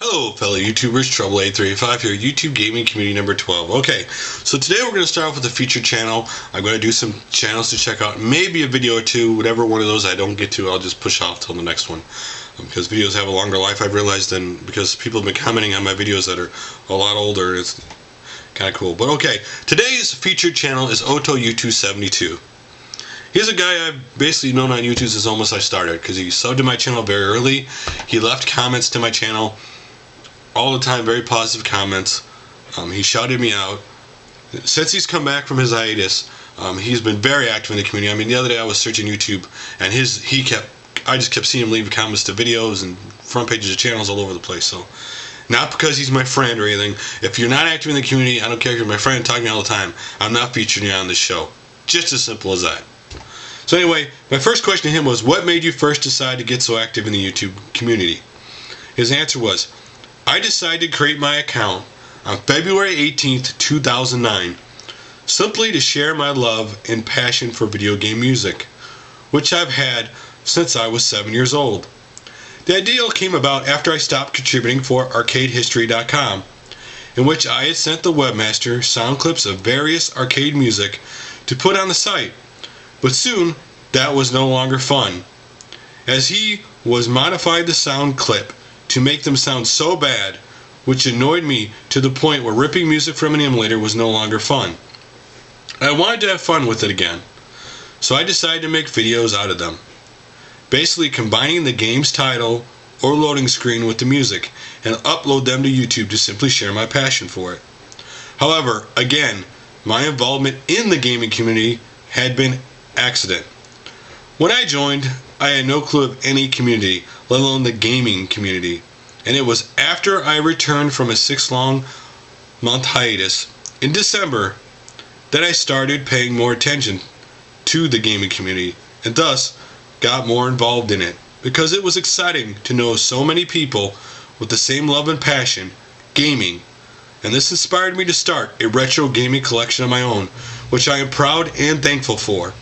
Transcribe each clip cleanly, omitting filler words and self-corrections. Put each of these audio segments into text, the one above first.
Hello fellow YouTubers, Trouble835 here, YouTube Gaming Community number 12. Okay, so today we're going to start off with a featured channel. I'm going to do some channels to check out, maybe a video or two, whatever one of those I don't get to, I'll just push off till the next one. Because videos have a longer life, I've realized, than because people have been commenting on my videos that are a lot older. It's kind of cool. But okay, today's featured channel is OtoU272. He's a guy I've basically known on YouTube since almost I started, because he subbed to my channel very early. He left comments to my channel all the time, very positive comments. He shouted me out. Since he's come back from his hiatus, he's been very active in the community. I mean, the other day I was searching YouTube, and I just kept seeing him leave comments to videos and front pages of channels all over the place. So, not because he's my friend or anything. If you're not active in the community, I don't care if you're my friend talking to me all the time, I'm not featuring you on this show. Just as simple as that. So anyway, my first question to him was, what made you first decide to get so active in the YouTube community? His answer was, I decided to create my account on February 18th, 2009, simply to share my love and passion for video game music, which I've had since I was 7 years old. The idea came about after I stopped contributing for ArcadeHistory.com, in which I had sent the webmaster sound clips of various arcade music to put on the site, but soon that was no longer fun, as he was modified the sound clip to make them sound so bad, which annoyed me to the point where ripping music from an emulator was no longer fun. I wanted to have fun with it again, so I decided to make videos out of them, basically combining the game's title or loading screen with the music and upload them to YouTube to simply share my passion for it. However, again, my involvement in the gaming community had been accident. When I joined, I had no clue of any community, let alone the gaming community, and it was after I returned from a 6-long-month hiatus in December that I started paying more attention to the gaming community, and thus got more involved in it, because it was exciting to know so many people with the same love and passion, gaming, and this inspired me to start a retro gaming collection of my own, which I am proud and thankful for.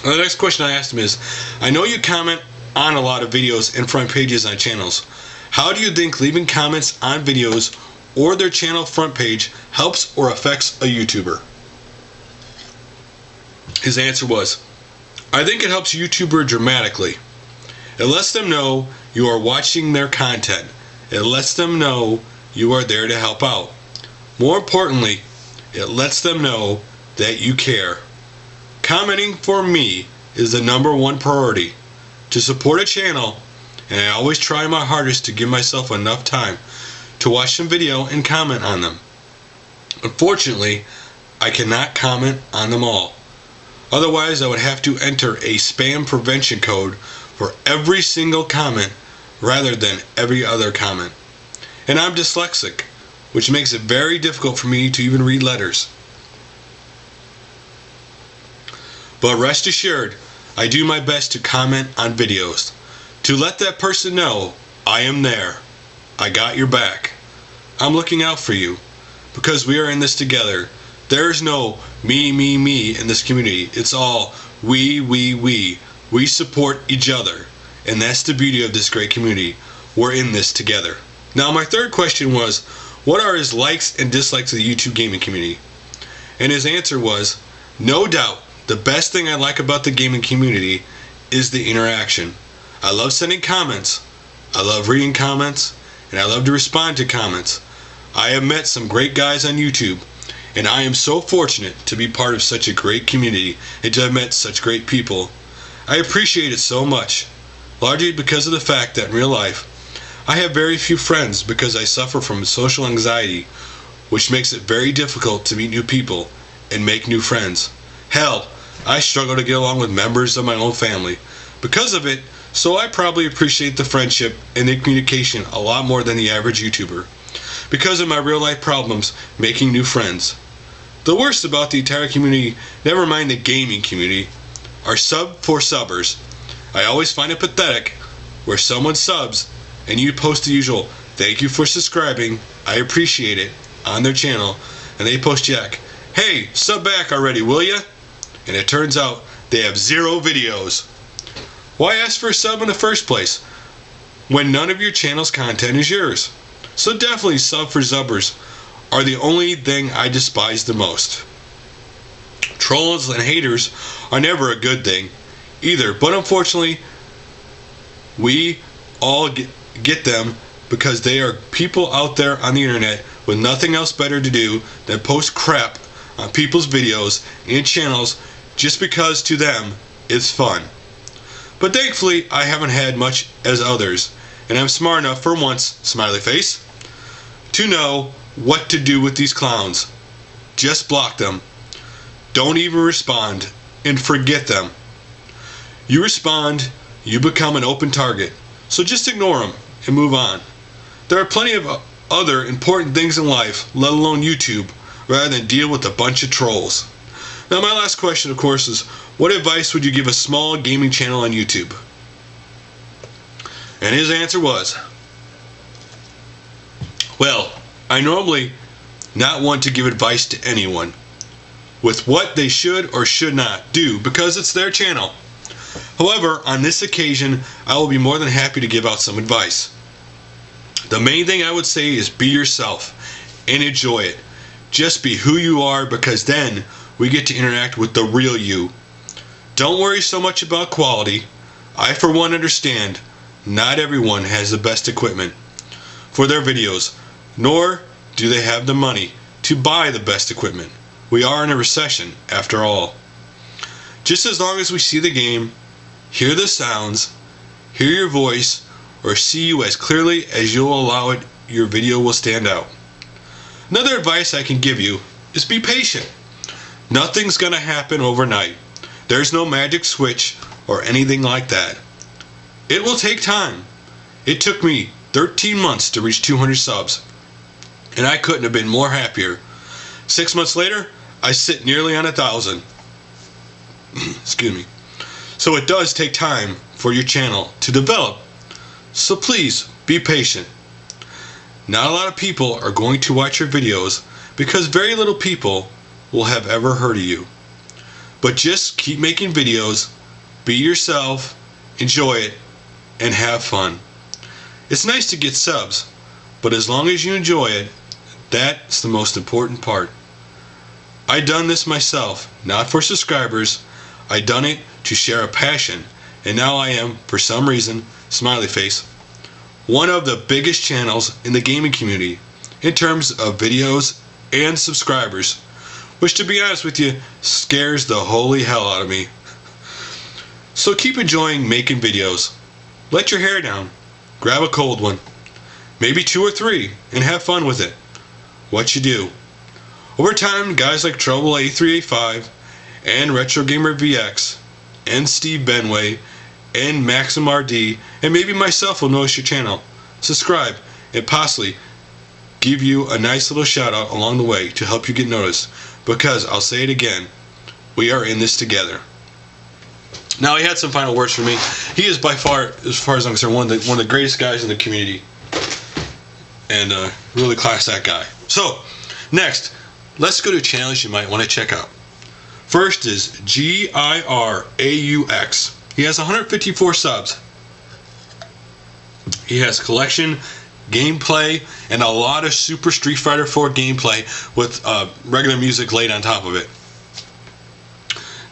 The next question I asked him is, I know you comment on a lot of videos and front pages on channels. How do you think leaving comments on videos or their channel front page helps or affects a YouTuber? His answer was, I think it helps a YouTuber dramatically. It lets them know you are watching their content. It lets them know you are there to help out. More importantly, it lets them know that you care. Commenting for me is the #1 priority. To support a channel, and I always try my hardest to give myself enough time to watch some video and comment on them. Unfortunately, I cannot comment on them all. Otherwise, I would have to enter a spam prevention code for every single comment rather than every other comment. And I'm dyslexic, which makes it very difficult for me to even read letters. But rest assured, I do my best to comment on videos, to let that person know I am there, I got your back, I'm looking out for you, because we are in this together. There is no me in this community. It's all we. We support each other, and that's the beauty of this great community. We're in this together. Now my third question was, what are his likes and dislikes of the YouTube gaming community? And his answer was, no doubt, the best thing I like about the gaming community is the interaction. I love sending comments, I love reading comments, and I love to respond to comments. I have met some great guys on YouTube, and I am so fortunate to be part of such a great community and to have met such great people. I appreciate it so much, largely because of the fact that in real life, I have very few friends because I suffer from social anxiety, which makes it very difficult to meet new people and make new friends. Hell, I struggle to get along with members of my own family because of it, so I probably appreciate the friendship and the communication a lot more than the average YouTuber, because of my real life problems making new friends. The worst about the entire community, never mind the gaming community, are sub-for-subbers. I always find it pathetic where someone subs and you post the usual, thank you for subscribing, I appreciate it, on their channel, and they post back, hey, sub back already, will ya? And it turns out they have 0 videos. Why ask for a sub in the first place? when none of your channel's content is yours. So definitely sub for zubbers are the only thing I despise the most. Trolls and haters are never a good thing either, but unfortunately we all get them because they are people out there on the internet with nothing else better to do than post crap on people's videos and channels just because to them it's fun. But thankfully I haven't had much as others, and I'm smart enough for once, smiley face, to know what to do with these clowns. Just block them. Don't even respond and forget them. You respond, you become an open target. So just ignore them and move on. There are plenty of other important things in life, let alone YouTube, rather than deal with a bunch of trolls. Now my last question, of course, is what advice would you give a small gaming channel on YouTube? And his answer was, well, I normally not want to give advice to anyone with what they should or should not do because it's their channel. However, on this occasion, I will be more than happy to give out some advice. The main thing I would say is be yourself and enjoy it. Just be who you are, because then we get to interact with the real you. Don't worry so much about quality. I for one understand not everyone has the best equipment for their videos, nor do they have the money to buy the best equipment. We are in a recession after all. Just as long as we see the game, hear the sounds, hear your voice, or see you as clearly as you'll allow it, your video will stand out. Another advice I can give you is be patient. Nothing's gonna happen overnight. There's no magic switch or anything like that. It will take time. It took me 13 months to reach 200 subs, and I couldn't have been more happier. 6 months later, I sit nearly on 1,000. Excuse me. So it does take time for your channel to develop. So please be patient. Not a lot of people are going to watch your videos because very little people will have ever heard of you. But just keep making videos, be yourself, enjoy it, and have fun. It's nice to get subs, but as long as you enjoy it, that's the most important part. I done this myself, not for subscribers. I done it to share a passion, and now I am, for some reason, smiley face, one of the biggest channels in the gaming community in terms of videos and subscribers, which to be honest with you scares the holy hell out of me. So keep enjoying making videos. Let your hair down, grab a cold one, maybe 2 or 3, and have fun with it. What you do. Over time, guys like Trouble8385 and RetroGamerVX and Steve Benway and MaximRD and maybe myself will notice your channel, subscribe, and possibly give you a nice little shout out along the way to help you get noticed, because I'll say it again, we are in this together. Now, he had some final words for me. He is by far, as far as I'm concerned, one of the greatest guys in the community, and really class that guy. So next, let's go to channels you might want to check out. First is GIRAUX. He has 154 subs. He has collection, gameplay, and a lot of Super Street Fighter 4 gameplay with regular music laid on top of it.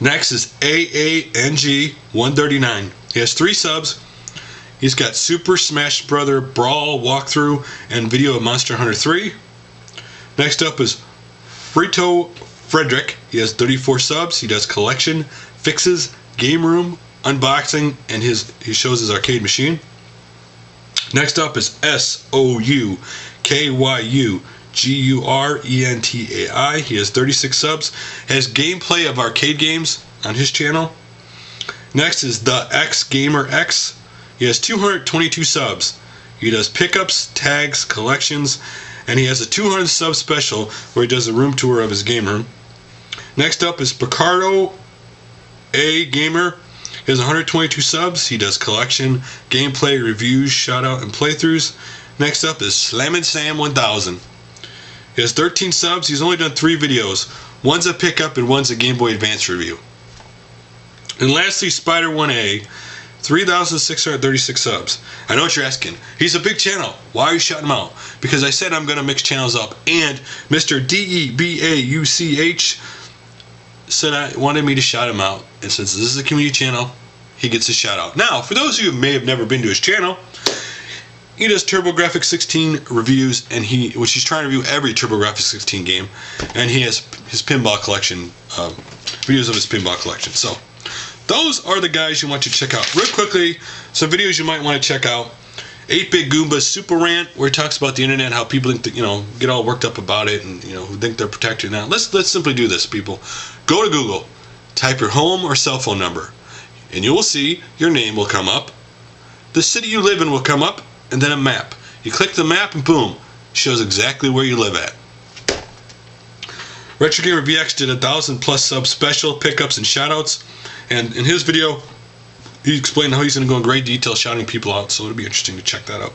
Next is AANG139. He has 3 subs. He's got Super Smash Brother Brawl walkthrough and video of Monster Hunter 3. Next up is Frito Frederick. He has 34 subs. He does collection, fixes, game room, unboxing, and he shows his arcade machine. Next up is SOUKYUGURENTAI. He has 36 subs. Has gameplay of arcade games on his channel. Next is the XGamerX. He has 222 subs. He does pickups, tags, collections, and he has a 200 sub special where he does a room tour of his game room. Next up is Picardo A Gamer. He has 122 subs. He does collection, gameplay, reviews, shoutout, and playthroughs. Next up is Slammin' Sam 1000. He has 13 subs. He's only done 3 videos. One's a pickup and one's a Game Boy Advance review. And lastly, Spider1A. 3,636 subs. I know what you're asking. He's a big channel. Why are you shouting him out? Because I said I'm going to mix channels up. And Mr. DEBAUCH said I wanted me to shout him out. And since this is a community channel, he gets a shout out. Now, for those of you who may have never been to his channel, he does TurboGrafx-16 reviews, and which he's trying to review every TurboGrafx-16 game. And he has his pinball collection, videos of his pinball collection. So those are the guys you want to check out. Real quickly, some videos you might want to check out. 8-Bit Goomba's Super Rant, where he talks about the internet, how people think that, get all worked up about it, and who think they're protected now. Let's simply do this, people. Go to Google, type your home or cell phone number, and you will see your name will come up, the city you live in will come up, and then a map. You click the map, and boom, it shows exactly where you live at. RetroGamerVX did 1,000+ sub special pickups and shoutouts. And in his video, he explained how he's going to go in great detail shouting people out, so it'll be interesting to check that out.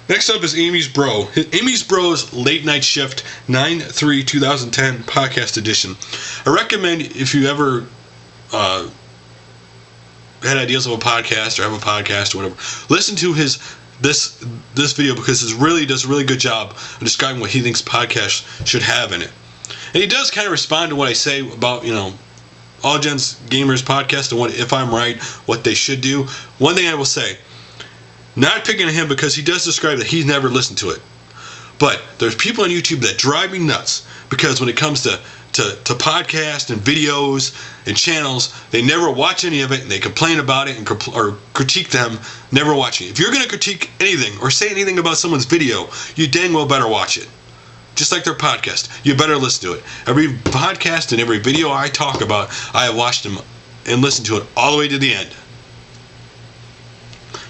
Next up is Amisbro. Amisbro's Late Night Shift 9/3/2010 Podcast Edition. I recommend, if you ever had ideas of a podcast or have a podcast or whatever, listen to this video, because it really does a really good job of describing what he thinks podcasts should have in it. And he does kind of respond to what I say about, All Gens Gamers podcast and what, if I'm right, what they should do. One thing I will say, not picking on him because he does describe that he's never listened to it. But there's people on YouTube that drive me nuts, because when it comes to podcasts and videos and channels, they never watch any of it, and they complain about it or critique them, never watching it. If you're going to critique anything or say anything about someone's video, you dang well better watch it. Just like their podcast, you better listen to it. Every podcast and every video I talk about, I have watched them and listened to it all the way to the end.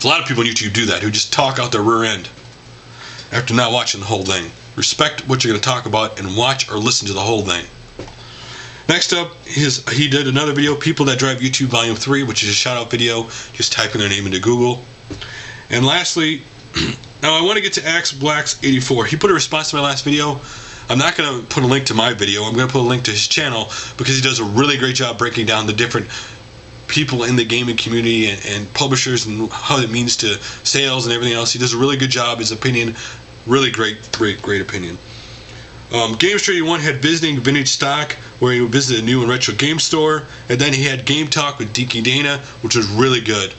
A lot of people on YouTube do that, who just talk out their rear end after not watching the whole thing. Respect what you're going to talk about and watch or listen to the whole thing. Next up, he did another video, People That Drive YouTube Volume 3, which is a shout-out video, just typing their name into Google. And lastly, now I want to get to AxeBlacks84. He put a response to my last video. I'm not going to put a link to my video. I'm going to put a link to his channel, because he does a really great job breaking down the different people in the gaming community and publishers and how it means to sales and everything else. He does a really good job. His opinion, really great opinion. Game Street 1 had Visiting Vintage Stock, where he visited a new and retro game store, and then he had Game Talk with DINKYDANA, which was really good,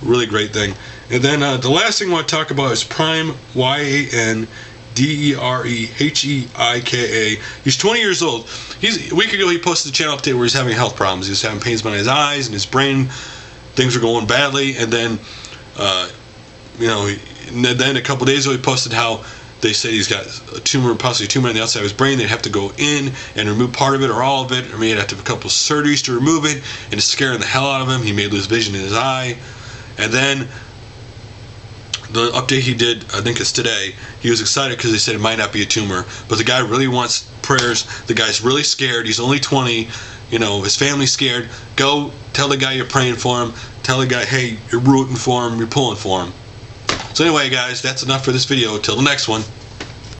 really great thing. And then the last thing I want to talk about is Prime YANDEREHEIKA. He's 20 years old. A week ago he posted a channel update where he's having health problems. He was having pains behind his eyes and his brain. Things were going badly, and then then a couple days ago he posted how they said he's got a tumor, possibly a tumor on the outside of his brain. They'd have to go in and remove part of it or all of it, or maybe he'd have to have a couple of surgeries to remove it, and it's scaring the hell out of him. He may lose vision in his eye. And then the update he did, I think it's today, he was excited because they said it might not be a tumor, but the guy really wants prayers. The guy's really scared. He's only 20. His family's scared. Go tell the guy you're praying for him. Tell the guy, hey, you're rooting for him, you're pulling for him. So anyway, guys, that's enough for this video. Till the next one.